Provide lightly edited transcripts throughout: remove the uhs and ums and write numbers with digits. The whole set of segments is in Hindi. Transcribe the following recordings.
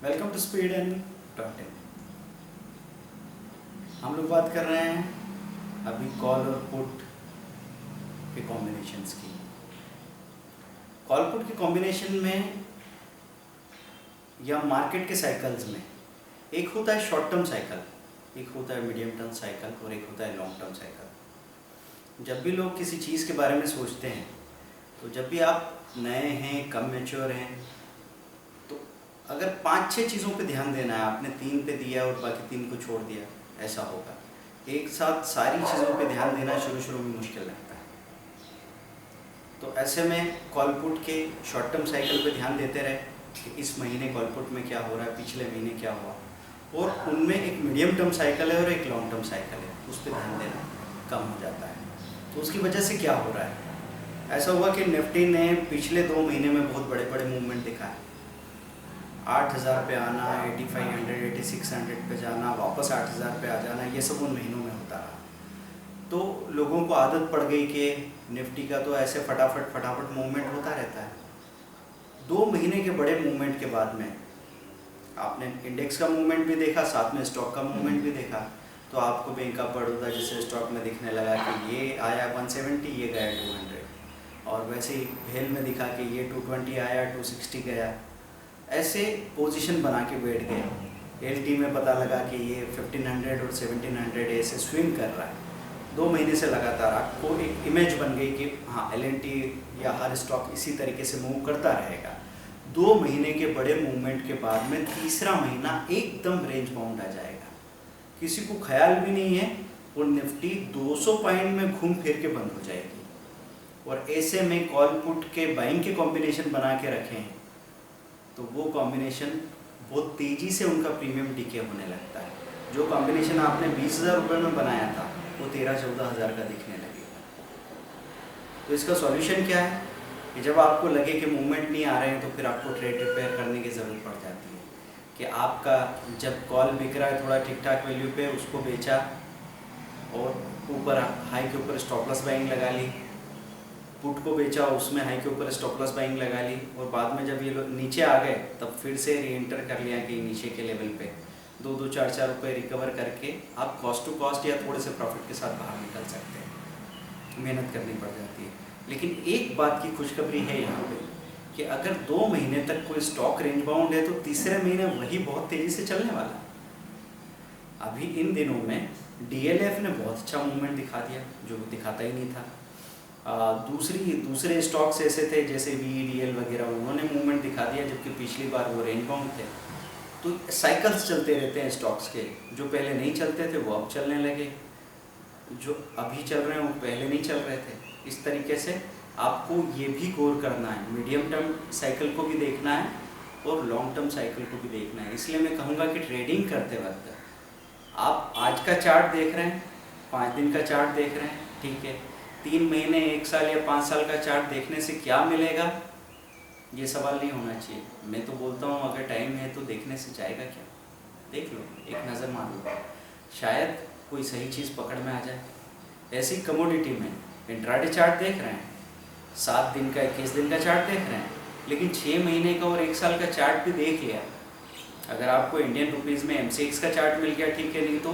Welcome to speed and dot in. हम लोग बात कर रहे हैं अभी कॉल और पुट के कॉम्बिनेशंस की। कॉल पुट के कॉम्बिनेशन में या मार्केट के साइकिल्स में एक होता है शॉर्ट टर्म साइकिल, एक होता है मीडियम टर्म साइकिल और एक होता है लॉन्ग टर्म साइकिल। जब भी लोग किसी चीज़ के बारे में सोचते हैं तो जब भी आप नए हैं, कम मैच्योर हैं, तो अगर 5-6 चीज़ों पे ध्यान देना है, आपने 3 पे दिया और बाकी 3 को छोड़ दिया, ऐसा होगा। एक साथ सारी चीज़ों पे ध्यान देना शुरू में मुश्किल लगता है। तो ऐसे में कॉल पुट के शॉर्ट टर्म साइकिल पे ध्यान देते रहे कि इस महीने कॉल पुट में क्या हो रहा है, पिछले महीने क्या हुआ, और उनमें एक मीडियम टर्म साइकिल है और एक लॉन्ग टर्म साइकिल है, उस पर ध्यान देना कम हो जाता है। तो उसकी वजह से क्या हो रहा है, ऐसा हुआ कि निफ्टी ने पिछले 2 महीने में बहुत बड़े बड़े मूवमेंट दिखाए। 8000 पे आना, 8500, 8600 पे जाना, वापस 8000 पे आ जाना, ये सब उन महीनों में होता रहा। तो लोगों को आदत पड़ गई कि निफ्टी का तो ऐसे फटाफट मूवमेंट होता रहता है। 2 महीने के बड़े मूवमेंट के बाद में आपने इंडेक्स का मूवमेंट भी देखा, साथ में स्टॉक का मूवमेंट भी देखा, तो आपको बैंक ऑफ बड़ौदा जैसे स्टॉक में दिखने लगा कि ये आया 170, ये गया 200, और वैसे ही भेल में दिखा कि ये 220 आया, 260 गया। ऐसे पोजीशन बना के बैठ गए। एलटी में पता लगा कि ये 1500 और 1700 ऐसे स्विंग कर रहा है। 2 महीने से लगातार आपको एक इमेज बन गई कि हाँ, एलएनटी या हर स्टॉक इसी तरीके से मूव करता रहेगा। 2 महीने के बड़े मूवमेंट के बाद में तीसरा महीना एकदम रेंज बाउंड आ जाएगा। किसी को ख्याल भी नहीं है और निफ्टी 200 पॉइंट में घूम फिर के बंद हो जाएगी। और ऐसे में कॉल पुट के बाइंग के कॉम्बिनेशन बना के रखे हैं तो वो कॉम्बिनेशन बहुत तेज़ी से उनका प्रीमियम डीके होने लगता है। जो कॉम्बिनेशन आपने 20,000 रुपये में बनाया था वो 13-14 हज़ार का दिखने लगेगा। तो इसका सॉल्यूशन क्या है कि जब आपको लगे कि मूवमेंट नहीं आ रहे हैं तो फिर आपको ट्रेड रिपेयर करने की ज़रूरत पड़ जाती है कि आपका जब कॉल बिक रहा है थोड़ा ठीक ठाक वैल्यू पे, उसको बेचा और ऊपर हाई के ऊपर स्टॉप लॉस बाइंग लगा ली, पुट को बेचा, उसमें हाई के ऊपर स्टॉप लॉस बाइंग लगा ली, और बाद में जब ये लोग नीचे आ गए तब फिर से री एंटर कर लिया कि नीचे के लेवल पे 2-2, 4-4 रुपये रिकवर करके आप कॉस्ट टू कॉस्ट या थोड़े से प्रॉफिट के साथ बाहर निकल सकते हैं। मेहनत करनी पड़ जाती है। लेकिन एक बात की खुशखबरी है यहाँ पे कि अगर 2 महीने तक कोई स्टॉक रेंज बाउंड है तो तीसरे महीने वही बहुत तेज़ी से चलने वाला। अभी इन दिनों में डीएलएफ ने बहुत अच्छा मूवमेंट दिखा दिया जो दिखाता ही नहीं था। दूसरे स्टॉक्स ऐसे थे जैसे VEDL वगैरह, उन्होंने मूवमेंट दिखा दिया जबकि पिछली बार वो रेंज बाउंड थे। तो साइकिल्स चलते रहते हैं स्टॉक्स के, जो पहले नहीं चलते थे वो अब चलने लगे, जो अभी चल रहे हैं वो पहले नहीं चल रहे थे। इस तरीके से आपको ये भी गौर करना है, मीडियम टर्म साइकिल को भी देखना है और लॉन्ग टर्म साइकिल को भी देखना है। इसलिए मैं कहूँगा कि ट्रेडिंग करते वक्त आप आज का चार्ट देख रहे हैं, 5 दिन का चार्ट देख रहे हैं, ठीक है, 3 महीने, 1 साल या 5 साल का चार्ट देखने से क्या मिलेगा, ये सवाल नहीं होना चाहिए। मैं तो बोलता हूँ अगर टाइम है तो देखने से जाएगा क्या, देख लो, एक नज़र मार लो, शायद कोई सही चीज़ पकड़ में आ जाए। ऐसी कमोडिटी में इंट्राडे चार्ट देख रहे हैं, 7 दिन का, 21 दिन का चार्ट देख रहे हैं, लेकिन 6 महीने का और 1 साल का चार्ट भी देख लिया। अगर आपको इंडियन रुपीज़ में MCX का चार्ट मिल गया ठीक है, नहीं तो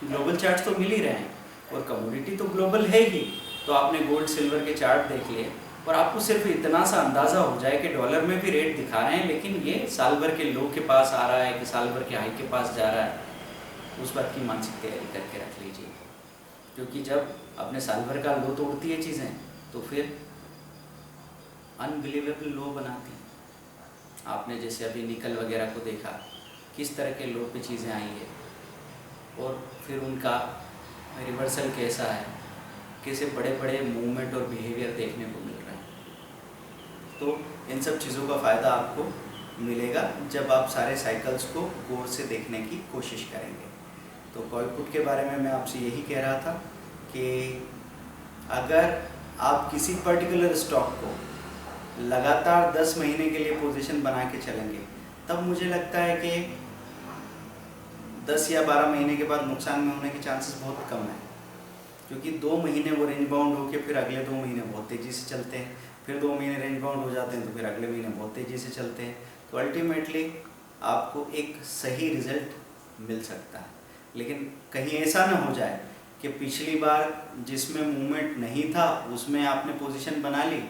ग्लोबल चार्ट तो मिल ही रहे हैं और कमोडिटी तो ग्लोबल है ही। तो आपने गोल्ड सिल्वर के चार्ट देख लिए और आपको सिर्फ इतना सा अंदाज़ा हो जाए कि डॉलर में भी रेट दिखा रहे हैं लेकिन ये साल भर के लो के पास आ रहा है कि साल भर के हाई के पास जा रहा है, उस बात की मानसिक तैयारी करके रख लीजिए। क्योंकि जब अपने साल भर का लो तोड़ती है चीज़ें तो फिर अनबिलीवेबल लो बनाती हैं। आपने जैसे अभी निकल वगैरह को देखा, किस तरह के लो पे चीज़ें आई है और फिर उनका रिवर्सल कैसा है, कैसे बड़े बड़े मूवमेंट और बिहेवियर देखने को मिल रहा है। तो इन सब चीज़ों का फ़ायदा आपको मिलेगा जब आप सारे साइकिल्स को गौर से देखने की कोशिश करेंगे। तो कॉल पुट के बारे में मैं आपसे यही कह रहा था कि अगर आप किसी पर्टिकुलर स्टॉक को लगातार 10 महीने के लिए पोजीशन बना के चलेंगे तब मुझे लगता है कि 10 या 12 महीने के बाद नुकसान में होने के चांसेस बहुत कम है। क्योंकि 2 महीने वो रेंज बाउंड होकर फिर अगले 2 महीने बहुत तेज़ी से चलते हैं, फिर 2 महीने रेंज बाउंड हो जाते हैं तो फिर अगले महीने बहुत तेज़ी से चलते हैं। तो अल्टीमेटली आपको एक सही रिजल्ट मिल सकता है। लेकिन कहीं ऐसा ना हो जाए कि पिछली बार जिसमें मूवमेंट नहीं था उसमें आपने पोजीशन बना ली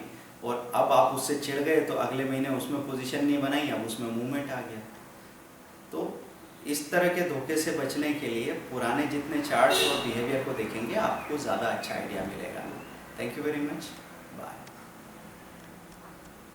और अब आप उससे चिढ़ गए तो अगले महीने उसमें पोजीशन नहीं बनाई, अब उसमें मूवमेंट आ गया। तो इस तरह के धोखे से बचने के लिए पुराने जितने चार्ट्स और बिहेवियर को देखेंगे आपको ज़्यादा अच्छा आइडिया मिलेगा। Thank you very much, bye.